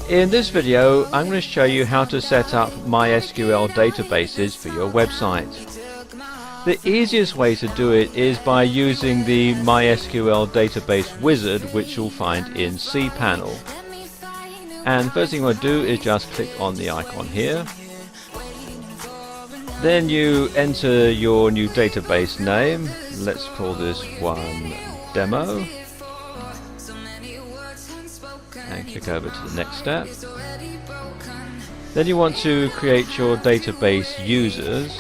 In this video, I'm going to show you how to set up MySQL databases for your website. The easiest way to do it is by using the MySQL database wizard, which you'll find in CPanel. And the first thing you want to do is just click on the icon here. Then you enter your new database name. Let's call this one Demo. And click over to the next step. Then you want to create your database users,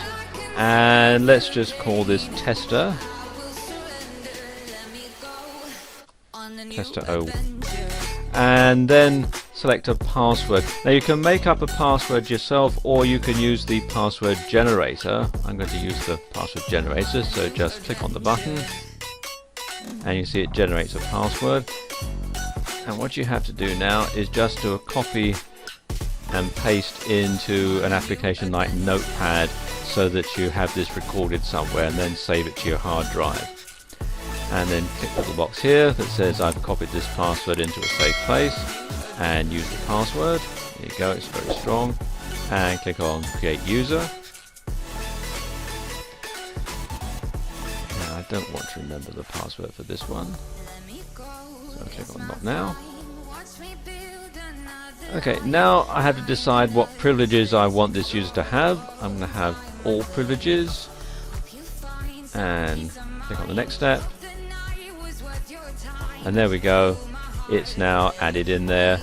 and let's just call this tester 0, and then select a password. Now you can make up a password yourself, or you can use the password generator. I'm going to use the password generator, so just click on the button and you see it generates a password. And what you have to do now is just do a copy and paste into an application like Notepad, so that you have this recorded somewhere, and then save it to your hard drive. And then click the little box here that says I've copied this password into a safe place, and use the password. There you go, it's very strong. And click on Create User. Now I don't want to remember the password for this one, so click on Not Now. Okay, now I have to decide what privileges I want this user to have. I'm going to have all privileges, and click on the next step, and there we go, it's now added in there.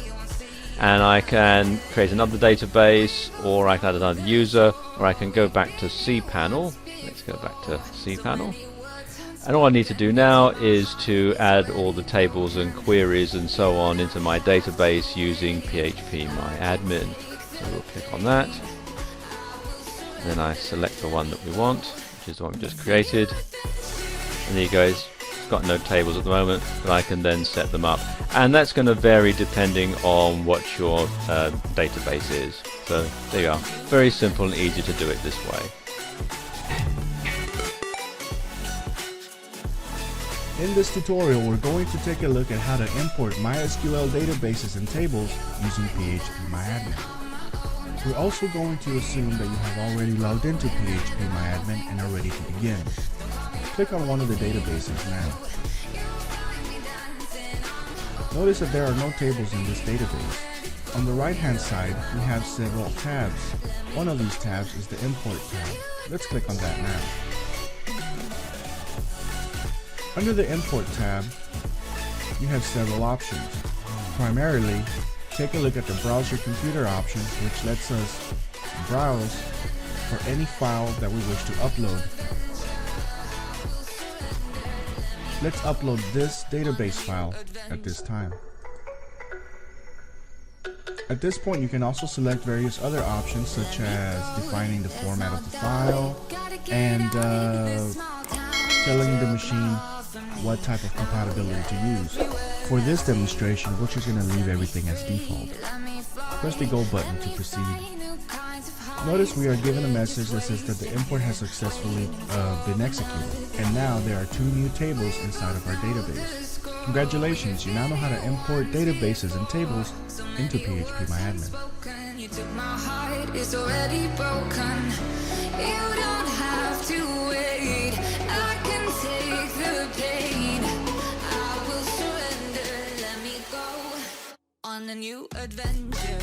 And I can create another database, or I can add another user, or I can go back to CPanel. Let's go back to CPanel. And all I need to do now is to add all the tables and queries and so on into my database using phpMyAdmin. So we'll click on that. Then I select the one that we want, which is the one we just created. And there you go, it's got no tables at the moment, but I can then set them up. And that's going to vary depending on what your database is. So there you are. Very simple and easy to do it this way. In this tutorial, we're going to take a look at how to import MySQL databases and tables using phpMyAdmin. We're also going to assume that you have already logged into phpMyAdmin and are ready to begin. Click on one of the databases now. Notice that there are no tables in this database. On the right-hand side, we have several tabs. One of these tabs is the Import tab. Let's click on that now. Under the Import tab, you have several options. Primarily, take a look at the Browse Your Computer option, which lets us browse for any file that we wish to upload. Let's upload this database file at this time. At this point, you can also select various other options, such as defining the format of the file and telling the machine what type of compatibility to use. For this demonstration, we're just going to leave everything as default. Press the Go button to proceed. Notice we are given a message that says that the import has successfully been executed, and now there are 2 new tables inside of our database. Congratulations, you now know how to import databases and tables into phpMyAdmin. You took my heart, it's already broken. You don't have to wait. I can take the pain. I will surrender. Let me go on a new adventure.